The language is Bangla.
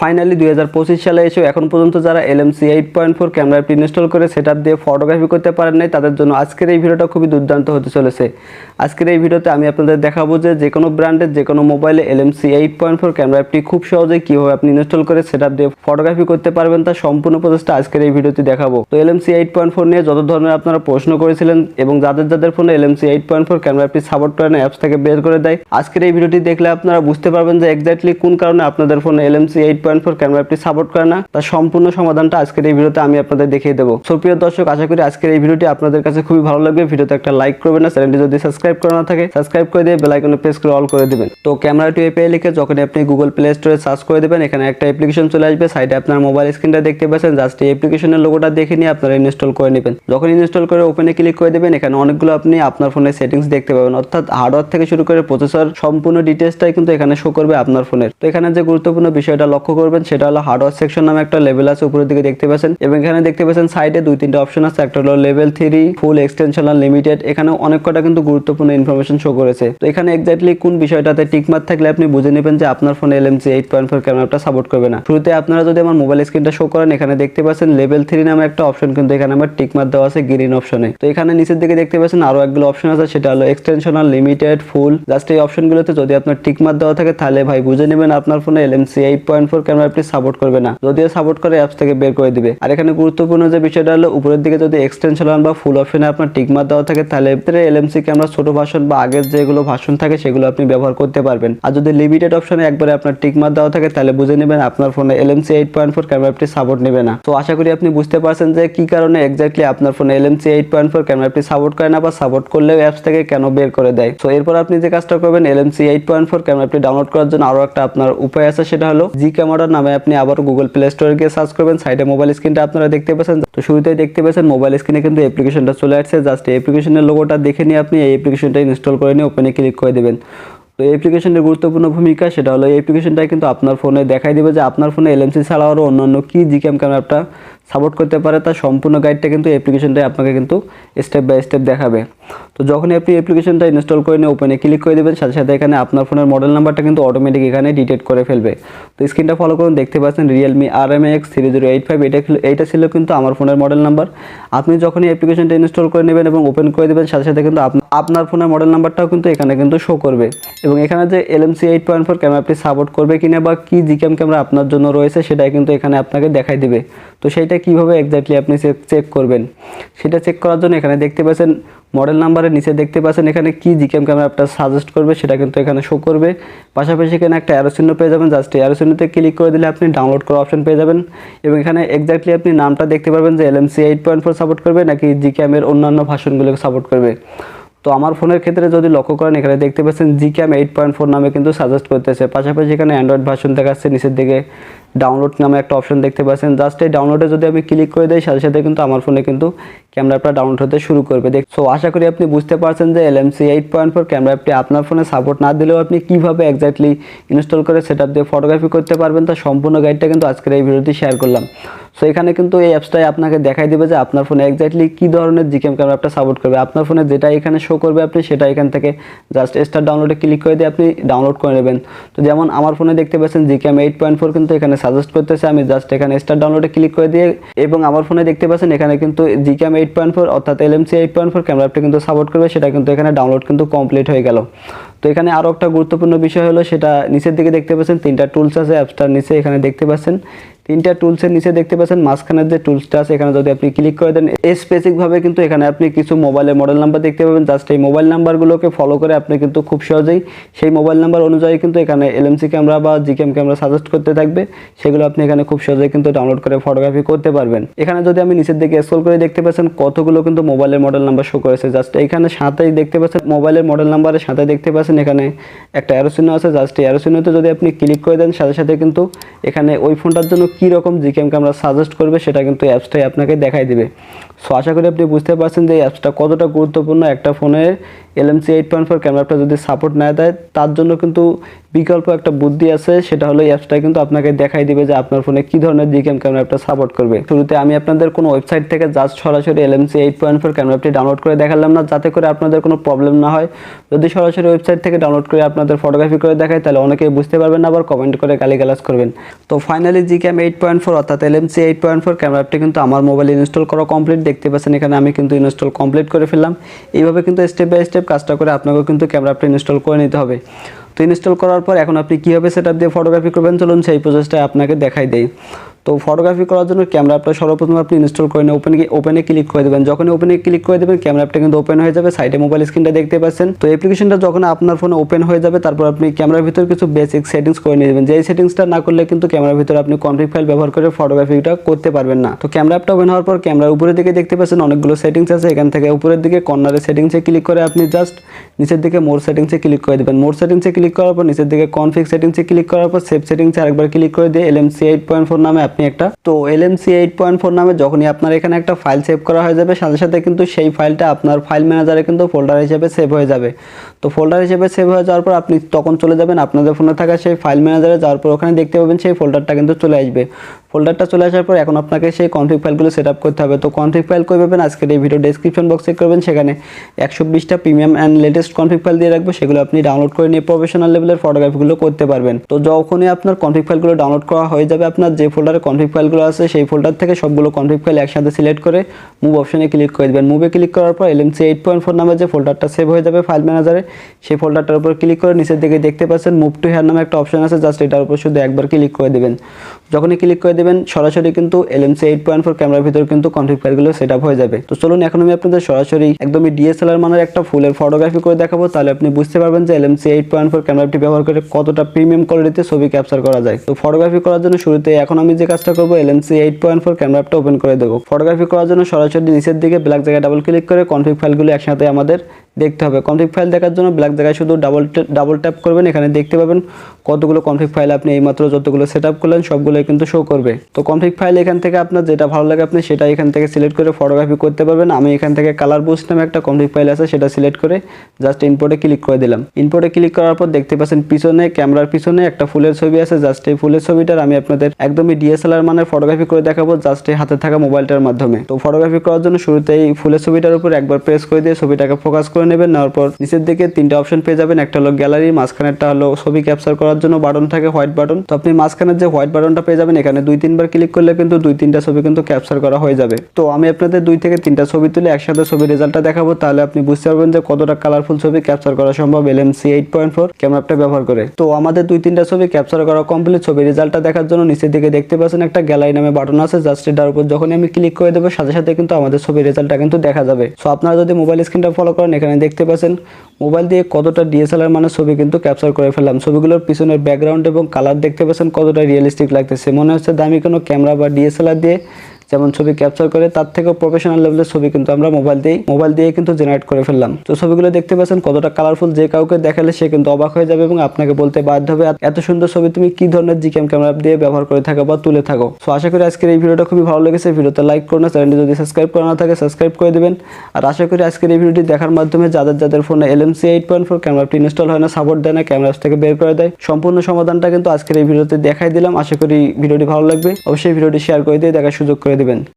ফাইনালি 2025 সালে এসেও এখন পর্যন্ত যারা LMC 8.4 ক্যামেরা অ্যাপটি ইনস্টল করে সেটআপ দিয়ে ফটোগ্রাফি করতে পারেন নাই, তাদের জন্য আজকের এই ভিডিওটা খুবই দুর্দান্ত হতে চলেছে। আজকের এই ভিডিওতে আমি আপনাদের দেখাবো যে কোনো ব্র্যান্ডের যে কোনো মোবাইলে LMC 8.4 ক্যামেরা অ্যাপটি খুব সহজেই কীভাবে আপনি ইনস্টল করে সেটআপ দিয়ে ফটোগ্রাফি করতে পারবেন তার সম্পূর্ণ প্রসেসটা আজকের এই ভিডিওতে দেখাবো। তো LMC 8.4 নিয়ে যত ধরনের আপনারা প্রশ্ন করেছিলেন এবং যাদের ফোনে LMC 8.4 ক্যামেরা অ্যাপটি সাপোর্ট করে না, অ্যাপস থেকে বের করে দেয়, আজকের এই ভিডিওটি দেখলে আপনারা বুঝতে পারবেন যে এক্স্যাক্টলি কোন কারণে আপনাদের ফোনে LMC 8.4 ক্যামেরা অ্যাপটি সাপোর্ট করে না, তার সম্পূর্ণ সমাধানটা আজকের এই ভিডিওতে আমি আপনাদের দেখিয়ে দেবো। সো প্রিয় দর্শক, আশা করি আজকের এই ভিডিওটি আপনাদের কাছে খুবই ভালো লাগবে। ভিডিওতে একটা লাইক করবেন না, চ্যানেলটি যদি সাবস্ক্রাইব করা না থাকে সাবস্ক্রাইব করে দিয়ে বেল আইকনে প্রেস করে অল করে দিবেন। তো ক্যামেরা টু এপিআই লিখে যখন আপনি গুগল প্লে স্টোরে সার্চ করে দেবেন, এখানে একটা অ্যাপ্লিকেশন চলে আসবে। সাইডে আপনার মোবাইল স্ক্রিনটা দেখতে পাচ্ছেন, জাস্ট এই অ্যাপ্লিকেশনের লোগোটা দেখে নিয়ে আপনারা ইনস্টল করে নেবেন। যখন ইনস্টল করে ওপেনে ক্লিক করে দেবেন, এখানে অনেকগুলো আপনি আপনার ফোনের সেটিংস দেখতে পাবেন, অর্থাৎ হার্ডওয়্যার থেকে শুরু করে প্রসেসর সম্পূর্ণ ডিটেইলসটাই কিন্তু এখানে শো করবে আপনার ফোনের। তো এখানে যে গুরুত্বপূর্ণ বিষয়টা লক্ষ্য করবেন সেটা হলো হার্ডওয়্যার সেকশন নামে একটা লেভেল আছে উপরের দিকে দেখতে পাচ্ছেন, এবং এখানে দেখতে পাচ্ছেন সাইডে 2-3টা অপশন আছে। একটা হলো লেভেল 3 ফুল এক্সটেনশন লিমিটেড। এখানে অনেক কটা কিন্তু গুরুত্বপূর্ণ ইনফরমেশন শো করেছে। তো এখানে এক্স্যাক্টলি কোন বিষয়টাতে টিকমার্ক থাকলে আপনি বুঝে নেবেন যে আপনার ফোনে LMC 8.4 ক্যামেরাটা সাপোর্ট করবে না। শুরুতে আপনারা যদি আমার মোবাইল স্ক্রিনটা শো করেন, এখানে দেখতে পাচ্ছেন লেভেল 3 নামে একটা অপশন কিন্তু এখানে আমার টিকমার্ক দেওয়া আছে গ্রিন অপশনে। তো এখানে নিচের দিকে দেখতে পাচ্ছেন আরো একগুলো অপশন আছে, সেটা হলো এক্সটেনশনাল লিমিটেড ফুল। জাস্ট এই অপশনগুলোতে যদি আপনার টিকমার্ক দেওয়া থাকে তাহলে ভাই বুঝে নেবেন আপনার ফোনে LMC 8.4 ক্যামেরা অ্যাপটি সাপোর্ট করবে না, যদিও সাপোর্ট করে অ্যাপস থেকে বের করে দিবে। আর এখানে গুরুত্বপূর্ণ যে বিষয়টা হলো উপরের দিকে যদি এক্সটেনশনাল বা ফুল অপশনে আপনার টিকমার্ক দেওয়া থাকে তাহলে LMC ক্যামেরা ছোট ভার্সন বা আগের যেগুলো ভার্সন থাকে সেগুলো আপনি ব্যবহার করতে পারবেন। আর যদি লিমিটেড অপশনে একবারে আপনার টিকমার্ক দেওয়া থাকে তাহলে বুঝে নেবেন আপনার ফোনে LMC 8.4 ক্যামেরা অ্যাপটি সাপোর্ট নেবে না। তো আশা করি আপনি বুঝতে পারছেন যে কি কারণে এক্স্যাক্টলি আপনার ফোনে LMC 8.4 ক্যামেরা অ্যাপটি সাপোর্ট করে না, বা সাপোর্ট করলেও অ্যাপস থেকে কেন বের করে দেয়। তো এরপর আপনি যে কাজটা করবেন, LMC 8.4 ক্যামেরা অ্যাপটি ডাউনলোড করার জন্য আরো একটা আপনার উপায় আছে, সেটা হলো Gcamera নামে আপনি আবার গুগল প্লে স্টোরে গিয়ে সার্চ করবেন। সাইডে মোবাইল স্ক্রিনটা আপনারা দেখতে পাচ্ছেন। তো শুরুতেই দেখতে পাচ্ছেন মোবাইল স্ক্রিনে কিন্তু অ্যাপ্লিকেশনটা চলে আসছে। জাস্ট এই অ্যাপ্লিকেশনের লোগোটা দেখে নিয়ে আপনি এই অ্যাপ্লিকেশনটা ইনস্টল করে নিয়ে ওপেনে ক্লিক করে দেবেন। তো এই অ্যাপ্লিকেশনের গুরুত্বপূর্ণ ভূমিকা সেটা হলো এই অ্যাপ্লিকেশনটা কিন্তু আপনার ফোনে দেখাই দিবে যে আপনার ফোনে LMC ছাড়াও আরও অন্যান্য কি Gcam ক্যামেরাটা সাপোর্ট করতে পারে, তার সম্পূর্ণ গাইডটা কিন্তু অ্যাপ্লিকেশনটাই আপনাকে কিন্তু স্টেপ বাই স্টেপ দেখাবে। তো যখনই আপনি অ্যাপ্লিকেশনটা ইনস্টল করে নিয়ে ওপেনে ক্লিক করে দেবেন, সাথে সাথে এখানে আপনার ফোনের মডেল নাম্বারটা কিন্তু অটোমেটিক এখানে ডিটেক্ট করে ফেলবে। তো স্ক্রিনটা ফলো করুন, দেখতে পাচ্ছেন Realme RMX 3085, এইটা ছিল কিন্তু আমার ফোনের মডেল নাম্বার। আপনি যখনই অ্যাপ্লিকেশনটা ইনস্টল করে নেবেন এবং ওপেন করে দেবেন, সাথে সাথে কিন্তু আপনার ফোনের মডেল নাম্বারটাও কিন্তু এখানে কিন্তু শো করবে, এবং এখানে যে LMC 8.4 ক্যামেরা আপনি সাপোর্ট করবে কিনা বা কি Gcam ক্যামেরা আপনার জন্য রয়েছে সেটাই কিন্তু এখানে আপনাকে দেখাই দিবে। তো সেইটা কিভাবে এক্স্যাক্টলি আপনি চেক করবেন, সেটা চেক করার জন্য এখানে দেখতে পাচ্ছেন মডেল নাম্বারের নিচে দেখতে পাচ্ছেন এখানে কি Gcam ক্যামেরা আপনার সাজেস্ট করবে সেটা কিন্তু এখানে শো করবে। পাশাপাশি এখানে একটা অ্যারো চিহ্ন পেয়ে যাবেন, জাস্ট এই অ্যারো চিহ্নতে ক্লিক করে দিলে আপনি ডাউনলোড করার অপশন পেয়ে যাবেন, এবং এখানে এক্স্যাক্টলি আপনি নামটা দেখতে পারবেন যে LMC 8.4 সাপোর্ট করবে নাকি Gcam এর অন্যান্য ভার্সনগুলোকে সাপোর্ট করবে। তো আমার ফোনের ক্ষেত্রে যদি লক্ষ্য করেন, এখানে দেখতে পাচ্ছেন Gcam 8.4 নামে কিন্তু সাজেস্ট করতেছে। পাশাপাশি এখানে অ্যান্ড্রয়েড ভার্সন দেখাচ্ছে, নিচের দিকে ডাউনলোড নামে একটা অপশন দেখতে পাচ্ছেন। জাস্ট এই ডাউনলোডে যদি আমি ক্লিক করে দিই, সাথে সাথে কিন্তু আমার ফোনে কিন্তু ক্যামেরাটা ডাউনলোড হতে শুরু করবে। সো আশা করি আপনি বুঝতে পারছেন যে LMC 8.4 ক্যামেরা অ্যাপটি আপনার ফোনে সাপোর্ট না দিলেও আপনি কীভাবে এক্স্যাক্টলি ইনস্টল করে সেটআপ দিয়ে ফটোগ্রাফি করতে পারবেন, তার সম্পূর্ণ গাইডটা কিন্তু আজকের এই ভিডিওতে শেয়ার করলাম। সো এখানে কিন্তু এই অ্যাপসটাই আপনাকে দেখাই দেবে যে আপনার ফোনে এক্স্যাক্টলি কী ধরনের Gcam ক্যামেরা অ্যাপটা সাপোর্ট করবে। আপনার ফোনে যেটা এখানে শো করবে আপনি সেটা এখান থেকে জাস্ট স্টার্ট ডাউনলোডে ক্লিক করে দিয়ে আপনি ডাউনলোড করে নেবেন। তো যেমন আমার ফোনে দেখতে পাচ্ছেন Gcam 8.4 কিন্তু এখানে সাজেস্ট করতেছে, আমি জাস্ট এখানে স্টার্ট ডাউনলোডে ক্লিক করে দিয়ে, এবং আমার ফোনে দেখতে পাচ্ছেন এখানে কিন্তু Gcam 8.4 অর্থাৎ LMC 8.4 ক্যামেরা অ্যাপটা কিন্তু সাপোর্ট করবে, সেটা কিন্তু এখানে ডাউনলোড কিন্তু কমপ্লিট হয়ে গেল। তো এখানে আরও একটা গুরুত্বপূর্ণ বিষয় হলো, সেটা নিচের দিকে দেখতে পাচ্ছেন 3টা টুলস আছে অ্যাপসটার নিচে। এখানে দেখতে পাচ্ছেন 3টা টুলসের নিচে দেখতে পাচ্ছেন মাঝখানের যে টুলসটা আছে, এখানে যদি আপনি ক্লিক করে দেন স্পেসিফিকভাবে কিন্তু এখানে আপনি কিছু মোবাইলের মডেল নাম্বার দেখতে পাবেন। জাস্ট এই মোবাইল নাম্বারগুলোকে ফলো করে আপনি কিন্তু খুব সহজেই সেই মোবাইল নাম্বার অনুযায়ী কিন্তু এখানে LMC ক্যামেরা বা Gcam ক্যামেরা সাজেস্ট করতে থাকবে, সেগুলো আপনি এখানে খুব সহজেই কিন্তু ডাউনলোড করে ফটোগ্রাফি করতে পারবেন। এখানে যদি আমি নিচের দিকে স্ক্রল করে দেখতে পাচ্ছেন কতগুলো কিন্তু মোবাইলের মডেল নাম্বার শো করেছে। জাস্ট এইখানে সাথেই দেখতে পাচ্ছেন মোবাইলের মডেল নাম্বারের সাথে দেখতে পাচ্ছেন এখানে একটা অ্যারো চিহ্ন আছে। জাস্ট এই অ্যারো চিহ্নতে যদি আপনি ক্লিক করে দেন, সাথে সাথে কিন্তু এখানে ওই ফোনটার জন্য কী রকম Gcam ক্যামেরা সাজেস্ট করবে সেটা কিন্তু অ্যাপসটাই আপনাকে দেখাই দিবে। সো আশা করি আপনি বুঝতে পারছেন যে এই অ্যাপসটা কতটা গুরুত্বপূর্ণ একটা ফোনে LMC 8.4 ক্যামেরা অ্যাপটা যদি সাপোর্ট না দেয়, তার জন্য কিন্তু বিকল্প একটা বুদ্ধি আছে, সেটা হলো এই অ্যাপসটা কিন্তু আপনাকে দেখাই দিবে যে আপনার ফোনে কি ধরনের জিক্যাম ক্যামেরা অ্যাপটা সাপোর্ট করবে। শুরুতে আমি আপনাদের কোনো ওয়েবসাইট থেকে জাস্ট সরাসরি LMC 8.4 ক্যামেরা অ্যাপটি ডাউনলোড করে দেখালাম না, যাতে করে আপনাদের কোনো প্রবলেম না হয়। যদি সরাসরি ওয়েবসাইট থেকে ডাউনলোড করে আপনাদের ফটোগ্রাফি করে দেখায়, তাহলে অনেকেই বুঝতে পারবেন না, আবার কমেন্ট করে গালিগালাজ করবেন। তো ফাইনালি জিক্যাম 8.4 অর্থাৎ LMC 8.4 ক্যামেরা অ্যাপটি কিন্তু আমার মোবাইলে ইনস্টল করা কমপ্লিট। দেখতে পাচ্ছেন এখানে আমি কিন্তু ইনস্টল কমপ্লিট করে ফেললাম। এইভাবে কিন্তু স্টেপ বাই স্টেপ কাজটা করে আপনাকেও কিন্তু ক্যামেরা অ্যাপটি ইনস্টল করে নিতে হবে। তো ইনস্টল করার পর এখন আপনি কীভাবে সেটআপ দিয়ে ফটোগ্রাফি করবেন, চলুন সেই প্রসেসটা আপনাকে দেখাই দেই। তো ফটোগ্রাফি করার জন্য ক্যামেরা অ্যাপটা সর্বপ্রথম আপনি ইনস্টল করে নিয়ে ওপেনে ক্লিক করে দেবেন। যখনই ওপেনে ক্লিক করে দেবেন, ক্যামেরা অ্যাপটা কিন্তু ওপেন হয়ে যাবে। সাইডে মোবাইল স্ক্রিনটা দেখতে পাচ্ছেন। তো অ্যাপ্লিকেশনটা যখন আপনার ফোনে ওপেন হয়ে যাবে, তারপর আপনি ক্যামেরার ভিতর কিছু বেসিক সেটিংস করে নিয়ে যাবেন। যেই সেটিংসটা না করলে কিন্তু ক্যামেরার ভিতরে আপনি কনফিগ ফাইল ব্যবহার করে ফটোগ্রাফিটা করতে পারবেন না। তো ক্যামেরা অ্যাপটা ওপেন হওয়ার পর ক্যামেরার উপরের দিকে দেখতে পাচ্ছেন অনেকগুলো সেটিংস আছে। এখান থেকে উপরের দিকে কর্নারে সেটিংসে ক্লিক করে আপনি জাস্ট নিচের দিকে মোর সেটিংসে ক্লিক করে দেবেন। মোর সেটিংসে ক্লিক করার পর নিচের দিকে কনফিগ সেটিংসে ক্লিক করার পর সেভ সেটিংসে আরেকবার ক্লিক করে দিয়ে LMC 8.4 নামে আপনি একটা LMC 8.4 নামে যখনই আপনার এখানে একটা ফাইল সেভ করা হয়ে যাবে, সাথে সাথে কিন্তু সেই ফাইলটা আপনার ফাইল ম্যানেজারে কিন্তু ফোল্ডার হিসেবে সেভ হয়ে যাবে। তো ফোল্ডার হিসেবে সেভ হয়ে যাওয়ার পর আপনি তখন চলে যাবেন আপনাদের ফোনে থাকা সেই ফাইল ম্যানেজারে। যাওয়ার পর ওখানে দেখতে পাবেন সেই ফোল্ডারটা কিন্তু চলে আসবে। ফোল্ডারটা চলে আসার পর এখন আপনাকে সেই কনফিগ ফাইলগুলো সেট আপ করতে হবে। তো কনফিগ ফাইল কই পাবেন, আজকের এই ভিডিও ডেসক্রিপশন বক্সে করবেন, সেখানে 120টা premium and latest config file দিয়ে রাখবো। সেগুলো আপনি ডাউনলোড করে নিয়ে প্রফেশনাল লেভেলের ফটোগ্রাফিগুলো করতে পারবেন। তো যখনই আপনার কনফিগ ফাইলগুলো ডাউনলোড করা হয়ে যাবে, আপনার যে ফোল্ডারে কনফিগ ফাইলগুলো আছে সেই ফোল্ডার থেকে সবগুলো কনফিগ ফাইল একসাথে সিলেক্ট করে মুভ অপশনে ক্লিক করে দেবেন। মুভে ক্লিক করার পর LMC 8.4 নামে যে ফোল্ডারটা সেভ হয়ে যাবে ফাইল ম্যানেজারে, সেই ফোল্ডারটার উপর ক্লিক করে নিচের দিকে দেখতে পাচ্ছেন মুভ টু হেয়ার নামে একটা অপশন আছে, জাস্ট এটার উপর শুধু একবার ক্লিক করে দেবেন। যখনই ক্লিক করে দেবেন, সরাসরি কিন্তু LMC 8.4 ক্যামেরার ভিতর কিন্তু কনফিগ ফাইলগুলো সেট আপ হয়ে যাবে। তো চলুন এখন আমি আপনাদের সরাসরি একদমই DSLR মানের একটা ফুলের ফটোগ্রাফি করে দেখাবো, তাহলে আপনি বুঝতে পারবেন যে LMC 8.4 ক্যামেরাটি ব্যবহার করে কতটা প্রিমিয়াম কোয়ালিটিতে ছবি ক্যাপচার করা যায়। তো ফটোগ্রাফি করার জন্য শুরুতে এখন আমি যে কাজটা করবো, LMC 8.4 ক্যামেরাটা ওপেন করে দেবো। ফটোগ্রাফি করার জন্য সরাসরি নিচের দিকে ব্ল্যাক জায়গায় ডাবল ক্লিক করে কনফিগ ফাইলগুলো একসাথে আমাদের দেখতে হবে। কনফিগ ফাইল দেখার জন্য ব্ল্যাক জায়গায় শুধু ডাবল ট্যাপ করবেন। এখানে দেখতে পাবেন কতগুলো কনফিগ ফাইল আপনি এইমাত্র যতগুলো সেট আপ করলেন সবগুলোই কিন্তু শো করবে। তো কনফিগ ফাইল এখান থেকে আপনার যেটা ভালো লাগে আপনি সেটা এখান থেকে সিলেক্ট করে ফটোগ্রাফি করতে পারবেন। আমি এখান থেকে কালার বুস্ট নামে একটা কনফিগ ফাইল আছে, সেটা সিলেক্ট করে জাস্ট ইম্পোর্টে ক্লিক করে দিলাম। ইম্পোর্টে ক্লিক করার পর দেখতে পাচ্ছেন পিছনে ক্যামেরার পিছনে একটা ফুলের ছবি আছে। জাস্ট এই ফুলের ছবিটার আমি আপনাদের একদমই DSLR মানের ফটোগ্রাফি করে দেখাবো, জাস্ট এই হাতে থাকা মোবাইলটার মাধ্যমে। তো ফটোগ্রাফি করার জন্য শুরুতেই ফুলের ছবিটার উপর একবার প্রেস করে দিয়ে ছবিটাকে ফোকাস করে নেবেন। নেওয়ার পর নিচের দিকে তিনটা অপশন পেয়ে যাবেন। একটা হলো গ্যালারি, মাঝখানেরটা হলো ছবি ক্যাপচার করার জন্য বাটন থাকে হোয়াইট বাটন। তো আপনি মাঝখানের যে হোয়াইট বাটনটা পেয়ে যাবেন, এখানে 2-3 বার ক্লিক করলে কিন্তু 2-3টা ছবি কিন্তু ক্যাপচার করা হয়ে যাবে। তো আমি আপনাদের 2 থেকে 3টা ছবি তুলে একসাথে ছবির রেজাল্টটা দেখাবো, তাহলে আপনি বুঝতে পারবেন যে কতটা কালারফুল ছবি ক্যাপচার করা সম্ভব LMC 8.4 ক্যামেরাটা ব্যবহার করে। তো আমাদের 2-3টা ছবি ক্যাপচার করা কমপ্লিট। ছবির রেজাল্টটা দেখার জন্য নিচের দিকে দেখতে পাচ্ছেন একটা গ্যালারি নামে বাটন আছে, জাস্ট এটার উপর যখনই আমি ক্লিক করে দেবো, সাথে সাথে কিন্তু আমাদের ছবির রেজাল্টটা কিন্তু দেখা যাবে। সো আপনারা যদি মোবাইল স্ক্রিনটা ফলো করেন, এখানে দেখতে পাচ্ছেন মোবাইল দিয়ে কতটা DSLR মানের ছবি কিন্তু ক্যাপচার করে ফেললাম। ছবিগুলোর পিছনের ব্যাকগ্রাউন্ড এবং কালার দেখতে পাচ্ছেন কতটা রিয়েলিস্টিক লাগতেছে। মনে হচ্ছে দামি কোনো ক্যামেরা বা DSLR দিয়ে যেমন ছবি ক্যাপচার করে, তার থেকেও প্রফেশনাল লেভেলের ছবি কিন্তু আমরা মোবাইল দিয়ে কিন্তু জেনারেট করে ফেললাম। তো ছবিগুলো দেখতে পাচ্ছেন কতটা কালারফুল, যে কাউকে দেখালে সে কিন্তু অবাক হয়ে যাবে এবং আপনাকে বলতে বাধ্য হবে এত সুন্দর ছবি তুমি কি ধরনের জিক্যাম ক্যামেরা দিয়ে ব্যবহার করে থাকো বা তুলে থাকো। সো আশা করি আজকের এই ভিডিওটা খুবই ভালো লেগেছে। ভিডিওতে লাইক করুন, চ্যানেলটি যদি সাবস্ক্রাইব করা না থাকে সাবস্ক্রাইব করে দেবেন। আর আশা করি আজকের এই ভিডিওটি দেখার মাধ্যমে যাদের ফোনে LMC 8.4 ক্যামেরাটি ইনস্টল হয় না, সাপোর্ট দেয় না, ক্যামেরা থেকে বের করে দেয়, সম্পূর্ণ সমাধানটা কিন্তু আজকের এই ভিডিওতে দেখাই দিলাম। আশা করি ভিডিওটি ভালো লাগবে। অবশ্যই ভিডিওটি শেয়ার করে দিয়ে দেখার সুযোগ করে দিবেন।